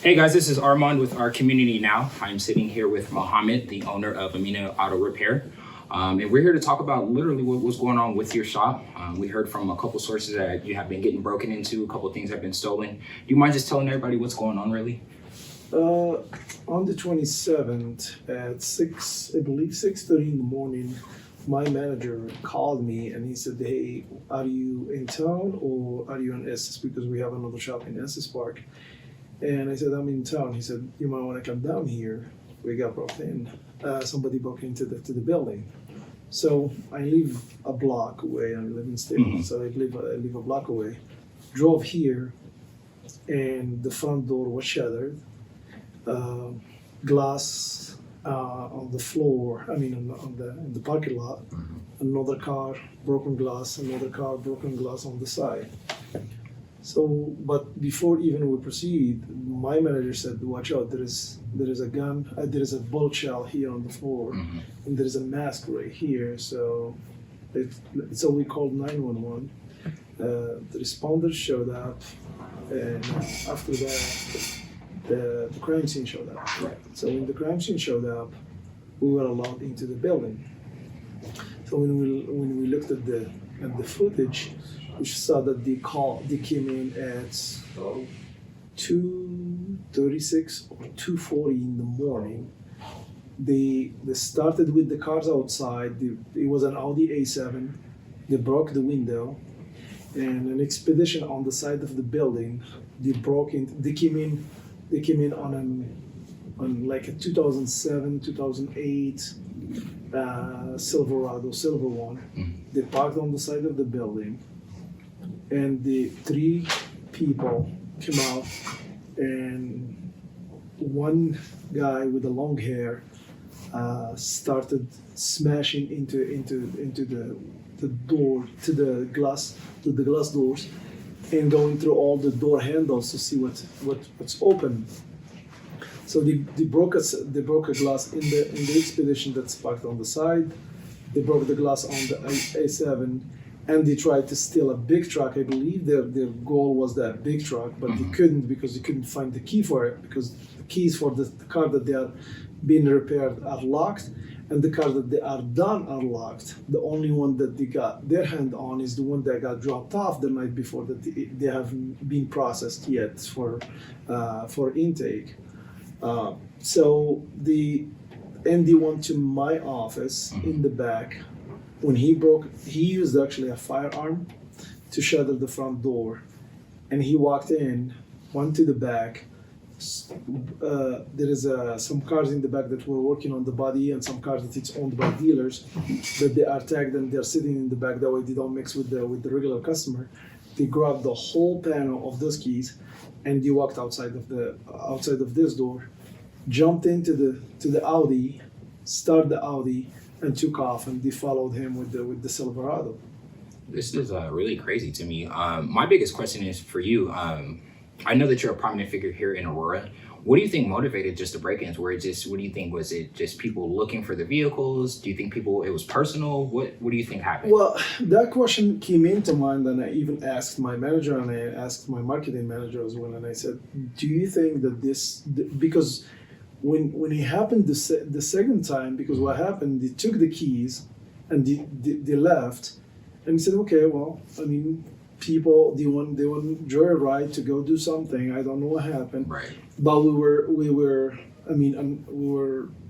Hey guys, this is Armand with our community now. I'm sitting here with Mohamed, the owner of Amina Auto Repair. And we're here to talk about literally what's going on with your shop. We heard from a couple sources that you have been getting broken into, a couple of things have been stolen. Do you mind just telling everybody what's going on really? On the 27th at 6:30 in the morning, my manager called me and he said, "Hey, are you in town or are you in Estes? Because we have another shop in Estes Park." And I said, "I'm in town." He said, "You might want to come down here. We got broke in. Somebody broke into the building." So I live a block away. I live in Staples, so I live a block away. Drove here, and the front door was shattered. Glass on the floor. I mean, in the parking lot. Another car, broken glass. Another car, broken glass on the side. So, but before even we proceed, my manager said, "Watch out! There is a gun. There is a bullet shell here on the floor, and there is a mask right here." So we called 911. The responders showed up, and after that, the crime scene showed up. Right. So when the crime scene showed up, we were allowed into the building. So when we looked at the footage, we saw that they came in at 2:36 or 2:40 in the morning. They started with the cars outside. It was an Audi A7. They broke the window, and an expedition on the side of the building. They came in on like a 2007, 2008 Silverado, silver one. They parked on the side of the building, and the three people came out, and one guy with the long hair started smashing into the door to the glass doors, and going through all the door handles to see what's open. So they broke a glass in the expedition that's parked on the side. They broke the glass on the A7, and they tried to steal a big truck. I believe their goal was that big truck, but they couldn't because they couldn't find the key for it, because the keys for the car that they are being repaired are locked, and the car that they are done are locked. The only one that they got their hand on is the one that got dropped off the night before, that they haven't been processed yet for intake. So they went to my office in the back. When he used actually a firearm to shatter the front door, and he walked in, went to the back. There is some cars in the back that were working on the body, and some cars that it's owned by dealers that they are tagged and they're sitting in the back. That way they don't mix with the regular customer. They grabbed the whole panel of those keys, and they walked outside of this door, jumped into the Audi, started the Audi, and took off, and they followed him with the Silverado. This is really crazy to me. My biggest question is for you. I know that you're a prominent figure here in Aurora. What do you think motivated just the break-ins? What do you think, was it just people looking for the vehicles? Do you think it was personal? What do you think happened? Well, that question came into mind, and I even asked my manager, and I asked my marketing manager as well, and I said, "Do you think that because when it happened the second time, because what happened, they took the keys and they left, and he said, okay, well, I mean, people they want joyride to go do something. I don't know what happened, Right. But we were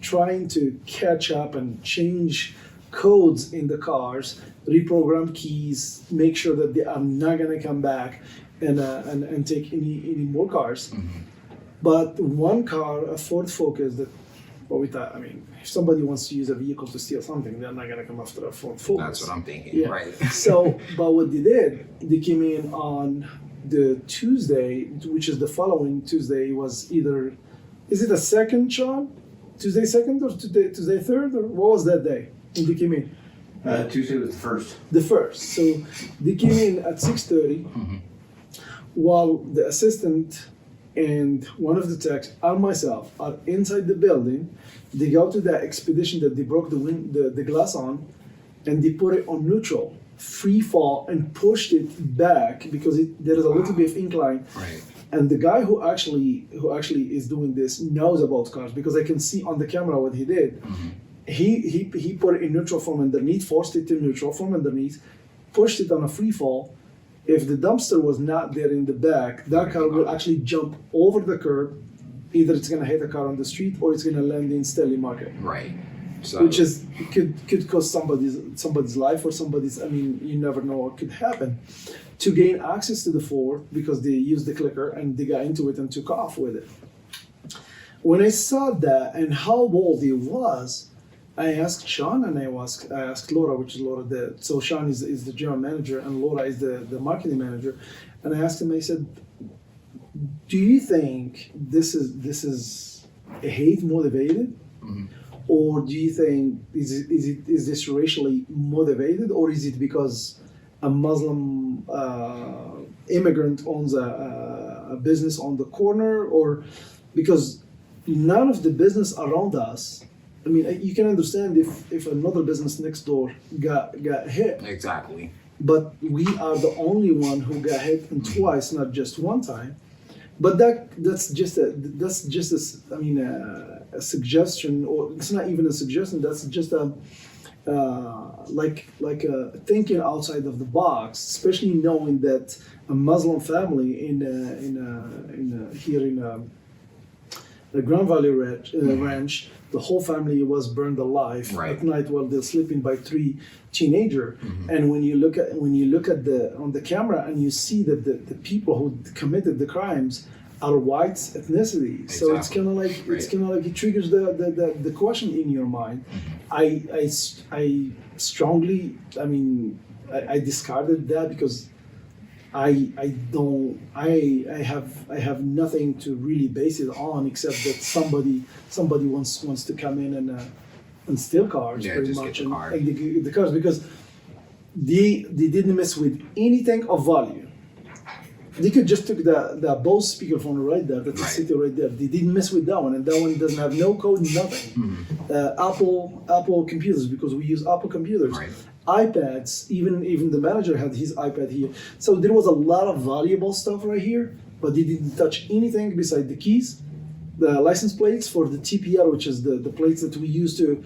trying to catch up and change codes in the cars, reprogram keys, make sure that they are not gonna come back and take any more cars." But one car, a Ford Focus, we thought, I mean, if somebody wants to use a vehicle to steal something, they're not gonna come after a Ford Focus. That's what I'm thinking, Yeah. right? So, but what they did, they came in on the Tuesday, which is the following Tuesday. Is it a second, Sean? Tuesday 2nd or Tuesday 3rd, or what was that day? And they came in. Tuesday was the first. The first. So they came in at 6:30, while the assistant and one of the techs and myself are inside the building. They go to that expedition that they broke the glass on, and they put it on neutral, free fall, and pushed it back because there is a little bit of incline. Right. And the guy who actually is doing this knows about cars, because I can see on the camera what he did. He put it in neutral form underneath, forced it to neutral form underneath, pushed it on a free fall. If the dumpster was not there in the back, that car will actually jump over the curb. Either it's going to hit a car on the street or it's going to land in Stanley Market. Right. So, Which is could cost somebody's life or somebody's. I mean, you never know what could happen. To gain access to the Ford, because they used the clicker and they got into it and took off with it. When I saw that and how bold he was, I asked Sean and I asked Laura, which is Laura. So Sean is the general manager and Laura is the marketing manager. And I asked him. I said, "Do you think this is hate motivated, or do you think is this racially motivated, or is it because a Muslim immigrant owns a business on the corner, or because none of the business around us?" I mean, you can understand if another business next door got hit. exactly. But we are the only one who got hit and twice, not just one time. But that's just a suggestion, or it's not even a suggestion. That's just a thinking outside of the box, especially knowing that a Muslim family here in the Grand Valley Ranch, the whole family was burned alive at night while they're sleeping by 3 teenagers. And when you look at on the camera and you see that the people who committed the crimes are white ethnicity, so it's kind of like it triggers the question in your mind. I strongly, I discarded that because I have nothing to really base it on except that somebody wants to come in and steal cars, pretty much, and the cars, because they didn't mess with anything of value. They could just took the Bose speakerphone right there, that's sitting right there. They didn't mess with that one, and that one doesn't have no code, nothing. Apple computers, because we use Apple computers. iPads, even the manager had his iPad here. So there was a lot of valuable stuff right here, but they didn't touch anything beside the keys, the license plates for the TPR, which is the plates that we use to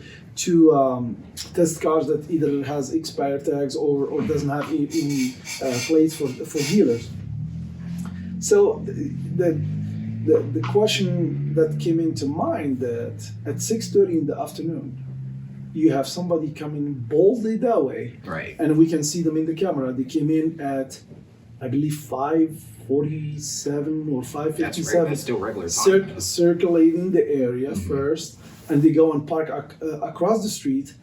test cars that either has expired tags or doesn't have any plates for dealers. So the question that came into mind, that at 6:30 in the afternoon, you have somebody coming boldly that way, and we can see them in the camera. They came in at, I believe, 5:47 or 5:57. That's still regular time. Circulating the area first, and they go and park across the street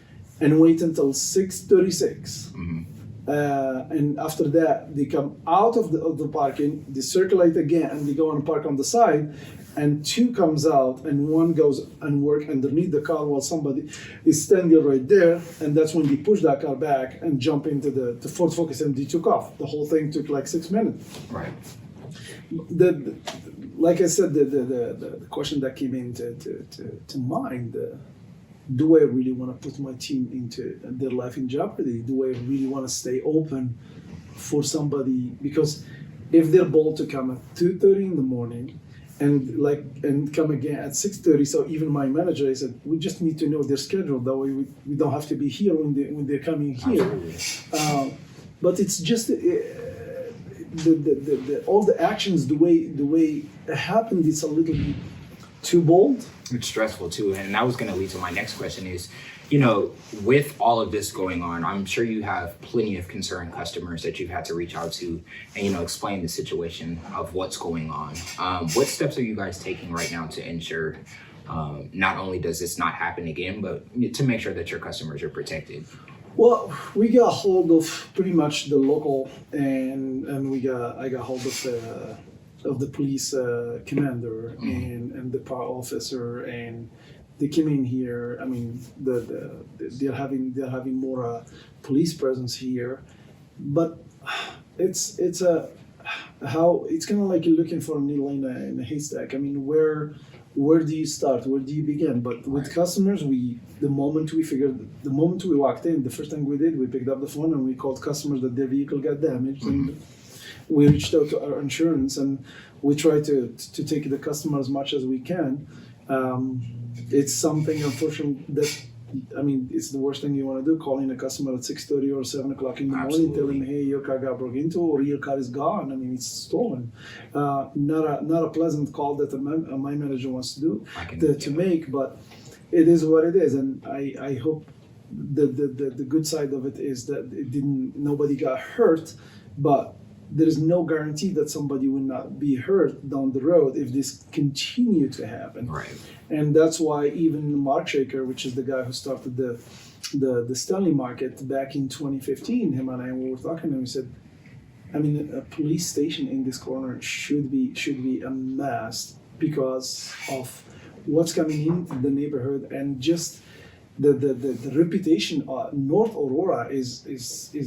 and wait until 6:36. And after that, they come out of the parking, they circulate again, and they go and park on the side. And 2 comes out, and 1 goes and work underneath the car while somebody is standing right there. And that's when they push that car back and jump into the Ford Focus, and they took off. The whole thing took like 6 minutes. Like I said, the question that came into to mind. Do I really want to put my team into their life in jeopardy? Do I really want to stay open for somebody? Because if they're bold to come at 2:30 in the morning and come again at 6:30, so even my manager, I said, we just need to know their schedule. That way we don't have to be here when they're coming here. But it's just all the actions, the way it happened, it's a little bit too bold. It's stressful too, and that was going to lead to my next question is, with all of this going on, I'm sure you have plenty of concerned customers that you've had to reach out to and, explain the situation of what's going on. What steps are you guys taking right now to ensure not only does this not happen again, but to make sure that your customers are protected? Well, we got hold of pretty much the local, and I got hold of the police commander and the power officer, and they came in here. I mean, they're having more police presence here, but it's kind of like you're looking for a needle in a haystack. I mean, where do you start? Where do you begin? But with customers, the moment we walked in, the first thing we did, we picked up the phone and we called customers that their vehicle got damaged, and we reached out to our insurance and we try to take the customer as much as we can. It's something, unfortunately, that it's the worst thing you want to do, calling a customer at 6:30 or 7 o'clock in the morning, telling him, hey, your car got broke into or your car is gone. It's stolen. Not a pleasant call that my manager wants to do, to make, but it is what it is. And I hope the good side of it is that nobody got hurt, but there is no guarantee that somebody will not be hurt down the road if this continue to happen. Right. And that's why even Mark Shaker, which is the guy who started the Stanley Market back in 2015, him and I were talking, and we said, a police station in this corner should be amassed because of what's coming into the neighborhood, and just the reputation. North Aurora is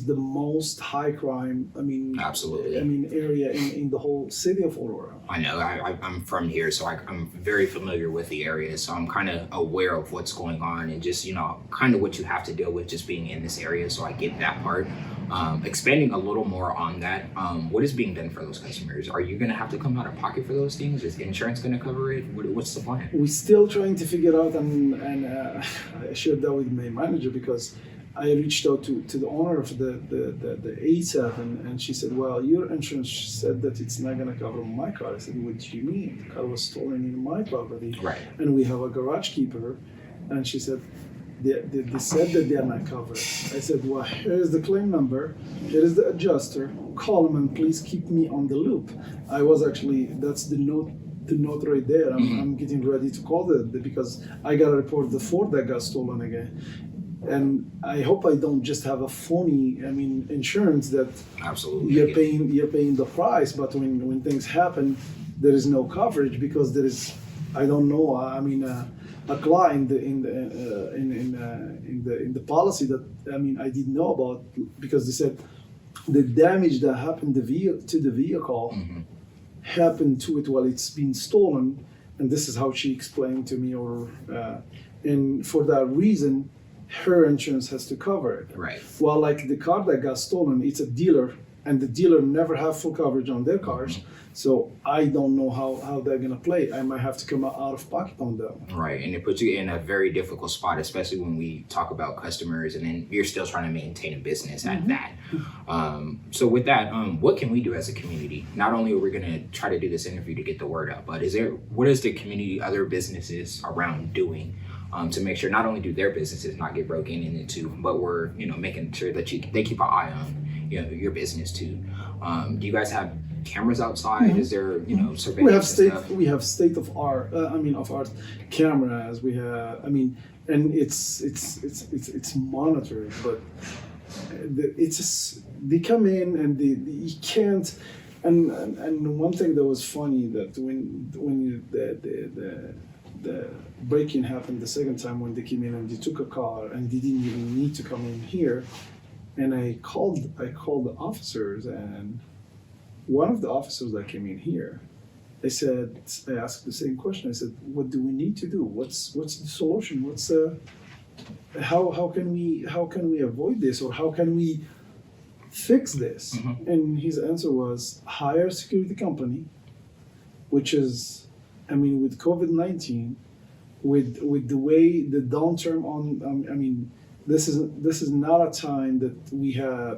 the most high crime. Absolutely. Area in the whole city of Aurora. I know. I'm from here, so I'm very familiar with the area. So I'm kind of aware of what's going on and just kind of what you have to deal with just being in this area. So I get that part. Expanding a little more on that, what is being done for those customers? Are you going to have to come out of pocket for those things? Is insurance going to cover it? What's the plan? We're still trying to figure out, and I shared that with my manager because I reached out to the owner of the A7, and she said, well, your insurance said that it's not going to cover my car. I said, what do you mean? The car was stolen in my property. Right. And we have a garage keeper. And she said, they said that they are not covered. I said, well, here's the claim number. Here is the adjuster. Call them and please keep me on the loop. I was actually, that's the note right there. I'm getting ready to call because I got to report the Ford that got stolen again. And I hope I don't just have a phony, insurance that absolutely you're paying the price, but when things happen, there is no coverage because there is, I don't know, a clause in the policy that I didn't know about, because they said the damage that happened to the vehicle happened to it while it's been stolen, and this is how she explained to me, and for that reason, her insurance has to cover it. Right. Well, like the car that got stolen, it's a dealer, and the dealer never have full coverage on their cars. So I don't know how they're gonna play. I might have to come out of pocket on them. Right, and it puts you in a very difficult spot, especially when we talk about customers, and then you're still trying to maintain a business at that. So with that, what can we do as a community? Not only are we gonna try to do this interview to get the word out, but what is the community, other businesses around doing to make sure not only do their businesses not get broken into, but we're making sure that they keep an eye on your business too. Do you guys have cameras outside? Is there surveillance? We have state of art cameras. We have and it's monitored, but it's just, they come in and you can't. And one thing that was funny, that when the break-in happened the second time, when they came in and they took a car and they didn't even need to come in here, and I called the officers, and one of the officers that came in here, I asked the same question. I said, what do we need to do? What's the solution? How can we avoid this, or how can we fix this? And his answer was, hire a security company, which is, with COVID-19, with the way the downturn on, this is not a time that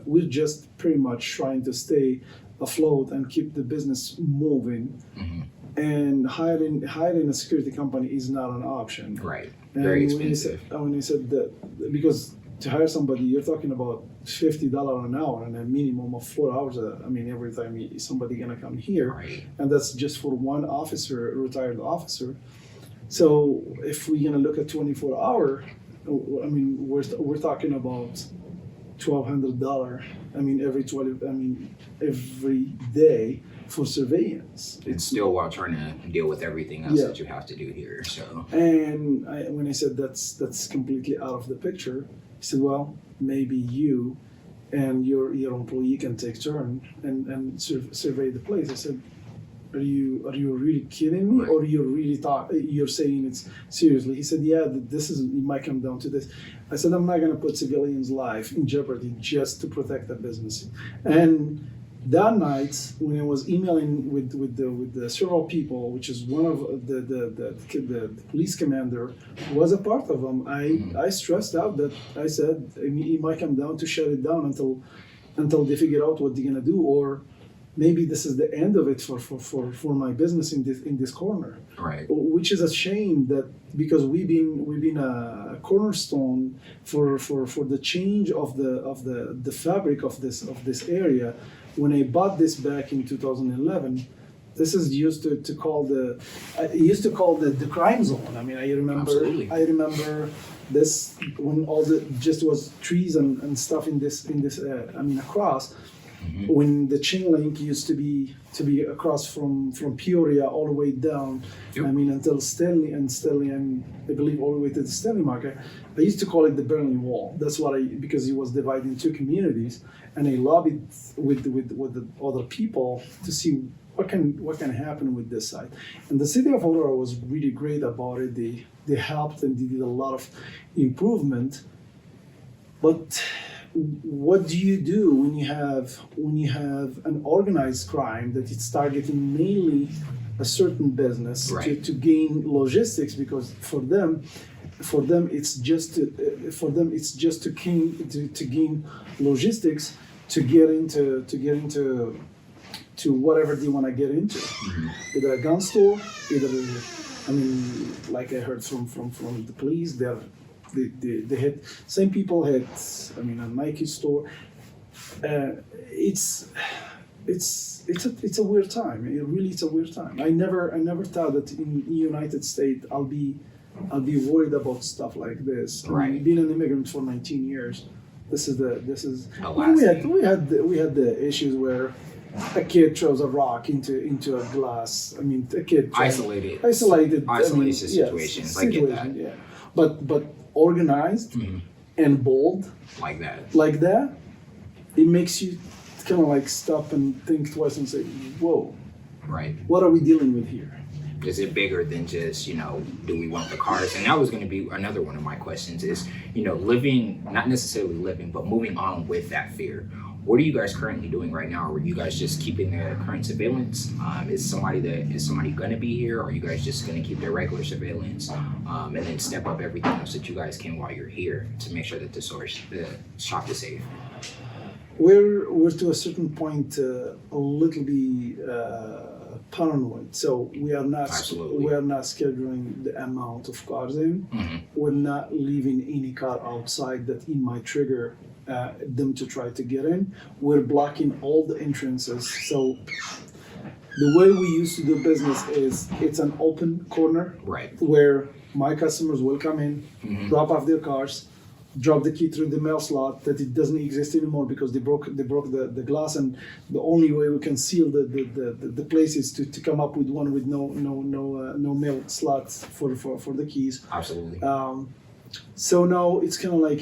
we're just pretty much trying to stay afloat and keep the business moving. And hiring a security company is not an option. Right. Very expensive. When you said that, because to hire somebody, you're talking about $50 an hour and a minimum of 4 hours. Every time somebody gonna come here, right. And that's just for one officer, a retired officer. So if we're gonna look at 24 hour, we're talking about $1,200. Every day for surveillance. It's still while trying to deal with everything else that you have to do here. So. And when I said that's completely out of the picture, he said, well, maybe you and your employee can take turn and survey the place. I said, are you really kidding me, right. Or you're saying it's seriously? He said, yeah, it might come down to this. I said, I'm not going to put civilians' life in jeopardy just to protect the business. And That night, when I was emailing with the several people, which is one of the police commander was a part of them, I stressed out that I said he might come down to shut it down until they figure out what they're gonna do, or maybe this is the end of it for my business in this corner. Right. Which is a shame that because we've been a cornerstone for the change of the fabric of this area. When I bought this back in 2011, this is used to call the crime zone. I mean, Absolutely. I remember this when all the just was trees and stuff in this across. Mm-hmm. When the chain link used to be across from Peoria all the way down, Yep. I mean until Stanley and I believe all the way to the Stanley market. I used to call it the Berlin Wall. That's what because it was divided into communities, and I lobbied with the other people to see what can happen with this site. And the city of Aurora was really great about it. They helped and they did a lot of improvement, but what do you do when you have an organized crime that it's targeting mainly a certain business Right. to gain logistics, because for them it's just to gain logistics to get into whatever they want to get into, either a gun store, like I heard from the police, they had same people had a Nike store. It's a weird time. It's a weird time. I never thought that in the United States I'll be worried about stuff like this. Right. Being an immigrant for 19 years, this is The we had the issues where a kid throws a rock into a glass. I mean, a kid Isolated situations. I get that. Yeah, but organized Mhm. and bold Like that. like that, it makes you kind of like stop and think twice and say, "Whoa, Right. what are we dealing with here?" Is it bigger than just, do we want the cars? And that was going to be another one of my questions is, living, not necessarily living, but moving on with that fear. What are you guys currently doing right now? Are you guys just keeping the current surveillance? Is somebody going to be here? Or are you guys just going to keep their regular surveillance and then step up everything else that you guys can while you're here to make sure that the shop is safe? We're to a certain point a little bit paranoid. So we are not Absolutely. scheduling the amount of cars in. Mm-hmm. We're not leaving any car outside that it might trigger them to try to get in. We're blocking all the entrances. So the way we used to do business is it's an open corner Right. where my customers will come in, Mhm. drop off their cars, drop the key through the mail slot that it doesn't exist anymore because they broke the glass, and the only way we can seal the place is to come up with one with no mail slots for the keys. Absolutely. So now it's kind of like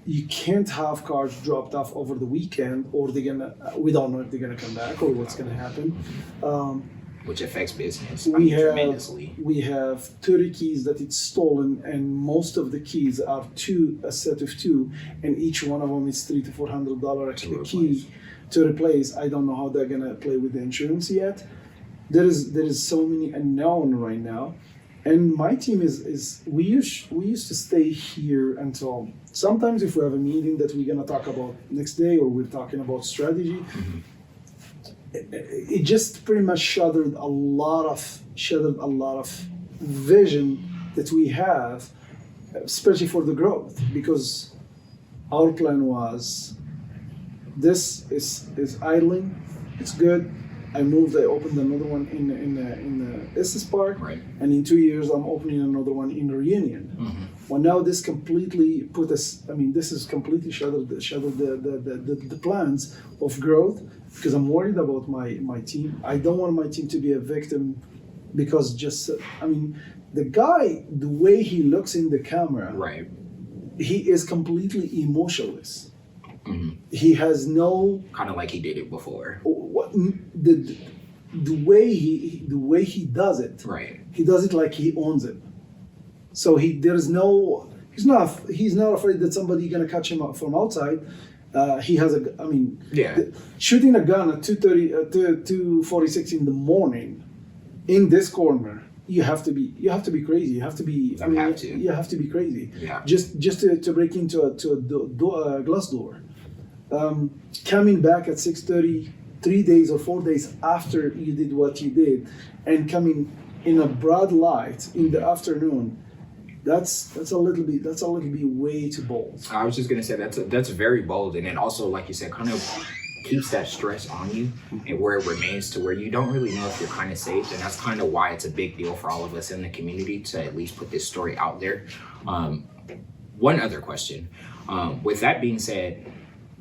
you can't have cars dropped off over the weekend, or we don't know if they're gonna come back or what's gonna happen. Which affects business tremendously. We have 30 keys that it's stolen, and most of the keys are a set of two, and each one of them is $300 to $400 To a key to replace. I don't know how they're gonna play with the insurance yet. There is so many unknown right now, and my team is we used to stay here until sometimes if we have a meeting that we're gonna talk about next day, or we're talking about strategy. Mm-hmm. It just pretty much shattered a lot of vision that we have, especially for the growth, because our plan was this is idling, it's good. I opened another one in the Estes Park, Right. and in 2 years I'm opening another one in Reunion. Mm-hmm. Well, now this completely put us. This is completely shattered the plans of growth, because I'm worried about my team. I don't want my team to be a victim, because the guy, the way he looks in the camera, Right. he is completely emotionless. Mm-hmm. He has no Kind of like he did it before. the way he does it. Right. He does it like he owns it. So he's not afraid that somebody gonna catch him up from outside He has a, I mean, Yeah. shooting a gun at 2:46 in the morning in this corner. You have to be crazy. You have to be. I You mean, have to. you have to be crazy. Yeah. Just to break into a glass door. Coming back at 6:30, 3 days or 4 days after you did what you did, and coming in a broad light in the afternoon. That's a little bit way too bold. I was just gonna say that's very bold, and then also, like you said, kind of keeps that stress on you, and where it remains to where you don't really know if you're kind of safe, and that's kind of why it's a big deal for all of us in the community to at least put this story out there. One other question, with that being said,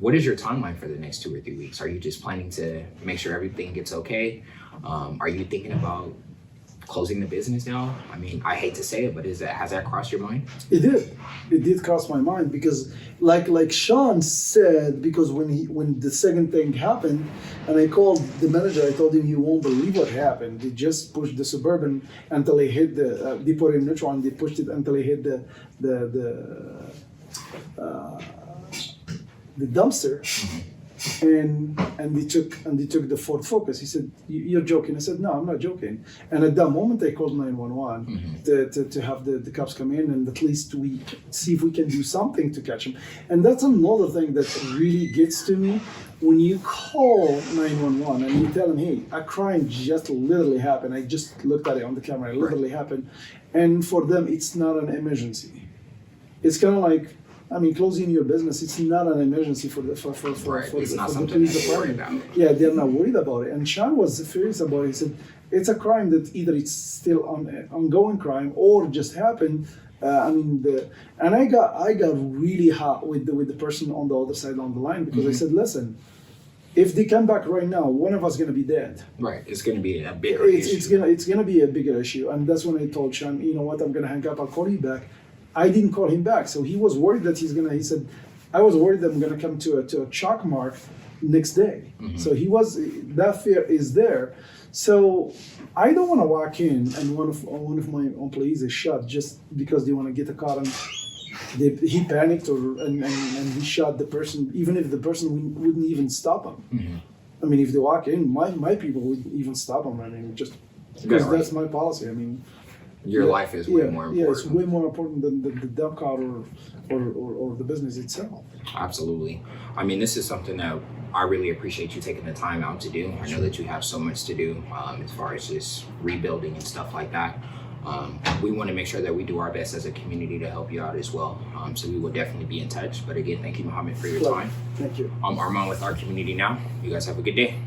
what is your timeline for the next 2 or 3 weeks? Are you just planning to make sure everything gets okay? Are you thinking about closing the business now? I mean, I hate to say it, but has that crossed your mind? It did cross my mind because, like Sean said, because when the second thing happened, and I called the manager, I told him, you won't believe what happened. They just pushed the Suburban until they hit they put it in neutral, and they pushed it until they hit the dumpster. And they took the Ford Focus. He said, "You're joking." I said, "No, I'm not joking." And at that moment, I called 911 to have the cops come in, and at least we see if we can do something to catch him. And that's another thing that really gets to me when you call 911 and you tell them, "Hey, a crime just literally happened. I just looked at it on the camera. It literally happened," and for them, it's not an emergency. It's kind of like, I mean, closing your business, it's not an emergency for the It's not for something the police that you're worried department. about. Yeah, they're not worried about it. And Sean was furious about it. He said, it's a crime that either it's still ongoing crime or just happened. And I got really hot with the person on the other side on the line because I said, listen, if they come back right now, one of us is gonna be dead. Right, it's gonna be a bigger issue. It's gonna be a bigger issue. And that's when I told Sean, you know what, I'm gonna hang up. I'll call you back. I didn't call him back, so he was worried that he said, I was worried that I'm gonna come to a chalk mark next day. So that fear is there. So I don't wanna walk in and one of my employees is shot just because they wanna get a car, and he panicked and he shot the person, even if the person wouldn't even stop him. I mean, if they walk in, my people wouldn't even stop him. I mean, just because that's my policy. I mean, your life is way more important. Yeah, it's way more important than the dump car or the business itself. Absolutely. I mean, this is something that I really appreciate you taking the time out to do. I know that you have so much to do as far as just rebuilding and stuff like that. We want to make sure that we do our best as a community to help you out as well. So we will definitely be in touch. But again, thank you, Mohamed, for your time. Thank you. I'm Armand with Our Community Now. You guys have a good day.